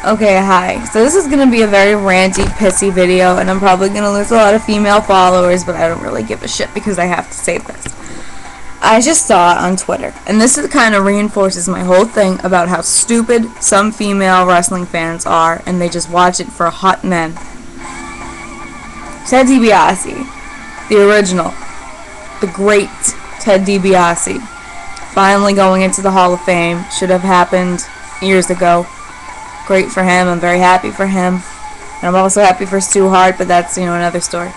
Okay, hi. So this is going to be a very ranty, pissy video, and I'm probably going to lose a lot of female followers, but I don't really give a shit because I have to say this. I just saw it on Twitter, and this kind of reinforces my whole thing about how stupid some female wrestling fans are, and they just watch it for hot men. Ted DiBiase, the original, the great Ted DiBiase, finally going into the Hall of Fame. Should have happened years ago. Great for him. I'm very happy for him. And I'm also happy for Stu Hart, but that's, another story.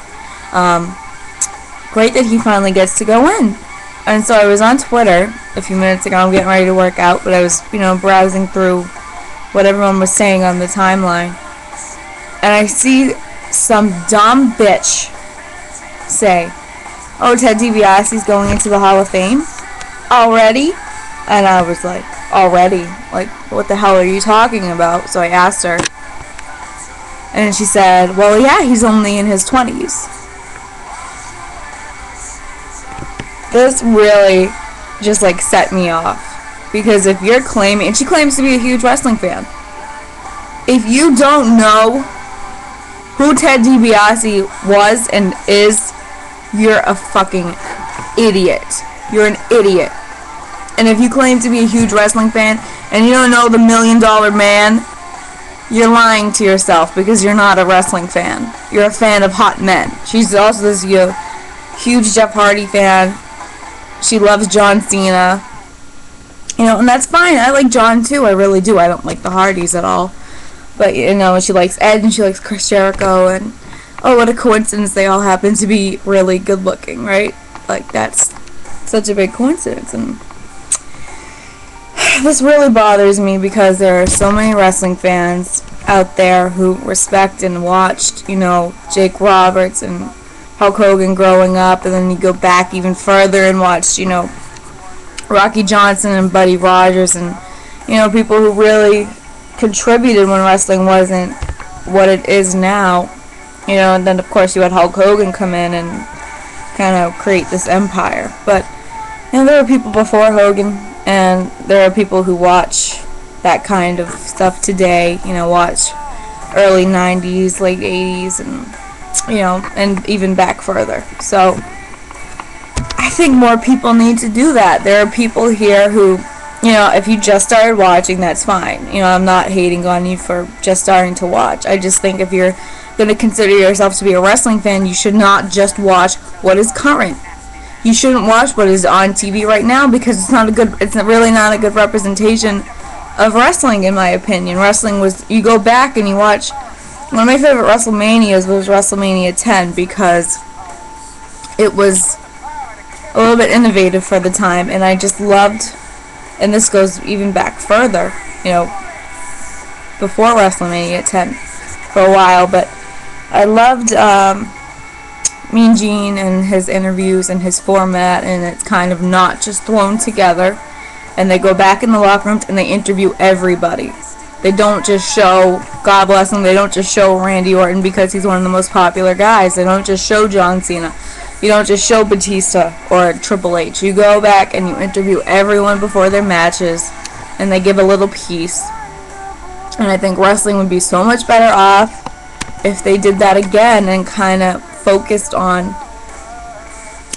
Great that he finally gets to go in. And so I was on Twitter a few minutes ago. I'm getting ready to work out, but I was, browsing through what everyone was saying on the timeline. And I see some dumb bitch say, "Oh, Ted DiBiase's going into the Hall of Fame already?" And I was like, already? Like, what the hell are you talking about? So I asked her, and she said, well, yeah, he's only in his 20s. This really just, set me off. Because if you're claiming, and she claims to be a huge wrestling fan, if you don't know who Ted DiBiase was and is, you're a fucking idiot. You're an idiot. And if you claim to be a huge wrestling fan and you don't know the $1 Million Man, you're lying to yourself because you're not a wrestling fan. You're a fan of hot men. She's also this huge Jeff Hardy fan. She loves John Cena. And that's fine. I like John too. I really do. I don't like the Hardys at all. But, she likes Ed and she likes Chris Jericho. And, oh, what a coincidence. They all happen to be really good looking, right? That's such a big coincidence. And this really bothers me because there are so many wrestling fans out there who respect and watched, Jake Roberts and Hulk Hogan growing up, and then you go back even further and watched, Rocky Johnson and Buddy Rogers and, people who really contributed when wrestling wasn't what it is now, and then of course you had Hulk Hogan come in and kind of create this empire. But, there were people before Hogan. And there are people who watch that kind of stuff today, watch early 90s, late 80s, and, and even back further. So, I think more people need to do that. There are people here who, if you just started watching, that's fine. I'm not hating on you for just starting to watch. I just think if you're going to consider yourself to be a wrestling fan, you should not just watch what is current. You shouldn't watch what is on TV right now because it's really not a good representation of wrestling, in my opinion. Wrestling was, you go back and you watch, one of my favorite WrestleManias was WrestleMania 10 because it was a little bit innovative for the time, and I just loved, and this goes even back further, before WrestleMania 10 for a while, but I loved, Mean Gene and his interviews and his format, and it's kind of not just thrown together, and they go back in the locker rooms and they interview everybody. They don't just show, God bless them, they don't just show Randy Orton because he's one of the most popular guys. They don't just show John Cena. You don't just show Batista or Triple H. You go back and you interview everyone before their matches, and they give a little piece. And I think wrestling would be so much better off if they did that again and kind of focused on,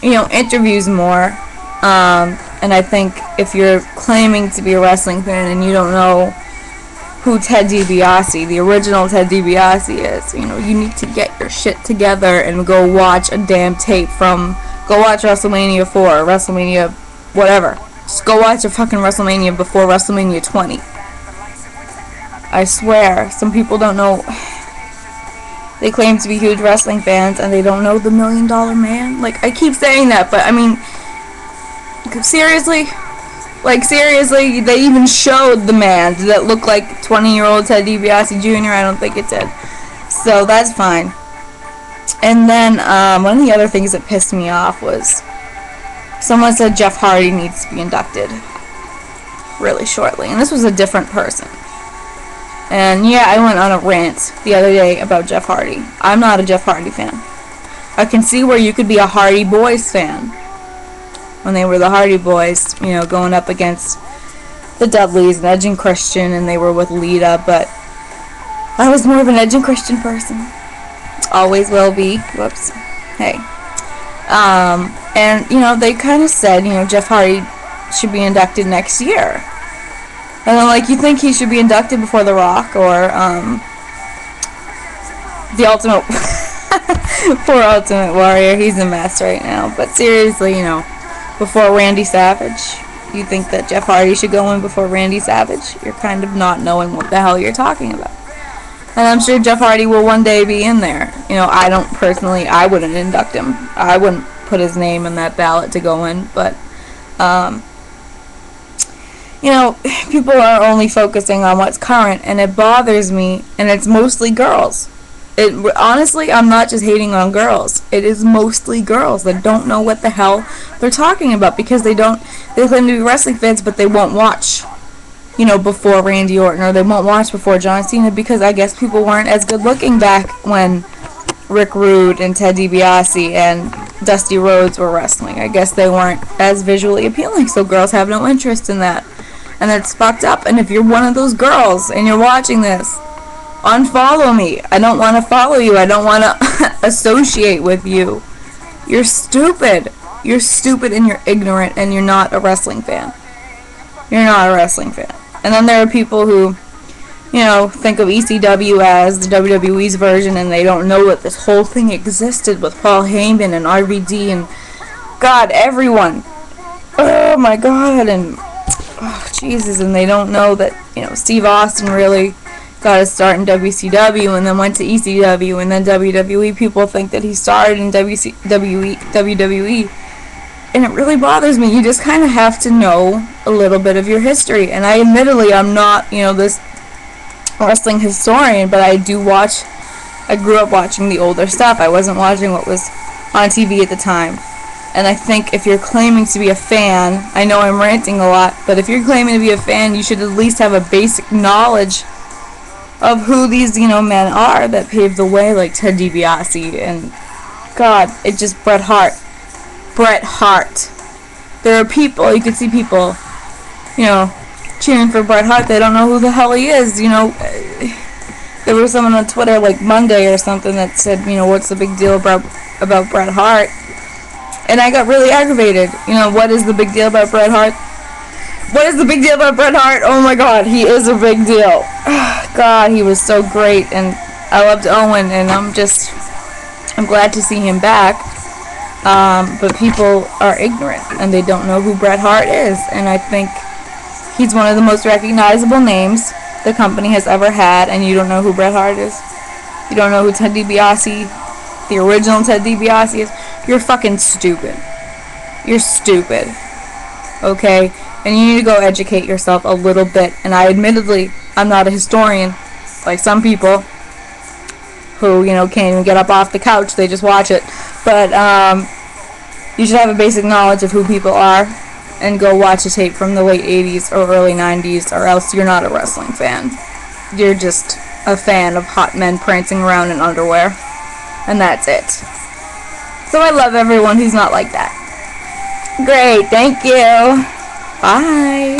interviews more. And I think if you're claiming to be a wrestling fan and you don't know who Ted DiBiase, the original Ted DiBiase is, you need to get your shit together and go watch a damn tape go watch WrestleMania 4, WrestleMania whatever. Just go watch a fucking WrestleMania before WrestleMania 20. I swear, some people don't know. They claim to be huge wrestling fans, and they don't know the $1 Million Man. I keep saying that, but, seriously? Seriously? They even showed the man that looked like 20-year-old Ted DiBiase Jr.? I don't think it did. So, that's fine. And then, one of the other things that pissed me off was someone said Jeff Hardy needs to be inducted really shortly. And this was a different person. And yeah, I went on a rant the other day about Jeff Hardy. I'm not a Jeff Hardy fan. I can see where you could be a Hardy Boys fan. When they were the Hardy Boys, going up against the Dudleys and Edge and Christian, and they were with Lita, but I was more of an edgy Christian person. Always will be. Whoops. Hey. And, you know, they kind of said, you know, Jeff Hardy should be inducted next year. And I'm like, you think he should be inducted before The Rock or, the Ultimate... Poor Ultimate Warrior. He's a mess right now. But seriously, you know, before Randy Savage... You think that Jeff Hardy should go in before Randy Savage? You're kind of not knowing what the hell you're talking about. And I'm sure Jeff Hardy will one day be in there. You know, I don't personally, I wouldn't induct him. I wouldn't put his name in that ballot to go in. But, you know, people are only focusing on what's current, and it bothers me, and it's mostly girls. Honestly, I'm not just hating on girls. It is mostly girls that don't know what the hell they're talking about because they claim to be wrestling fans, but they won't watch, you know, before Randy Orton, or they won't watch before John Cena because I guess people weren't as good looking back when Rick Rude and Ted DiBiase and Dusty Rhodes were wrestling. I guess they weren't as visually appealing, so girls have no interest in that. And it's fucked up. And if you're one of those girls and you're watching this, unfollow me. I don't want to follow you. I don't want to associate with you. You're stupid. You're stupid and you're ignorant and you're not a wrestling fan. You're not a wrestling fan. And then there are people who, you know, think of ECW as the WWE's version and they don't know that this whole thing existed with Paul Heyman and RVD and God, everyone. Oh my God. And oh, Jesus. And they don't know that, you know, Steve Austin really got his start in WCW and then went to ECW and then WWE. People think that he started in WWE, and it really bothers me. You just kind of have to know a little bit of your history, and admittedly I'm not, you know, this wrestling historian, but I grew up watching the older stuff. I wasn't watching what was on TV at the time. And I think if you're claiming to be a fan, I know I'm ranting a lot, but if you're claiming to be a fan, you should at least have a basic knowledge of who these, you know, men are that paved the way, like Ted DiBiase and God, it just Bret Hart. There are people, you can see people, you know, cheering for Bret Hart. They don't know who the hell he is, you know. There was someone on Twitter like Monday or something that said, you know, what's the big deal about Bret Hart? And I got really aggravated. You know, what is the big deal about Bret Hart? What is the big deal about Bret Hart? Oh my God, he is a big deal. God, he was so great, and I loved Owen, and I'm glad to see him back. But people are ignorant, and they don't know who Bret Hart is, and I think he's one of the most recognizable names the company has ever had, and you don't know who Bret Hart is? You don't know who Ted DiBiase, the original Ted DiBiase is? You're fucking stupid. You're stupid. Okay? And you need to go educate yourself a little bit. And admittedly, I'm not a historian like some people who, you know, can't even get up off the couch. They just watch it. But you should have a basic knowledge of who people are and go watch a tape from the late 80s or early 90s, or else you're not a wrestling fan. You're just a fan of hot men prancing around in underwear. And that's it. So I love everyone who's not like that. Great, thank you. Bye.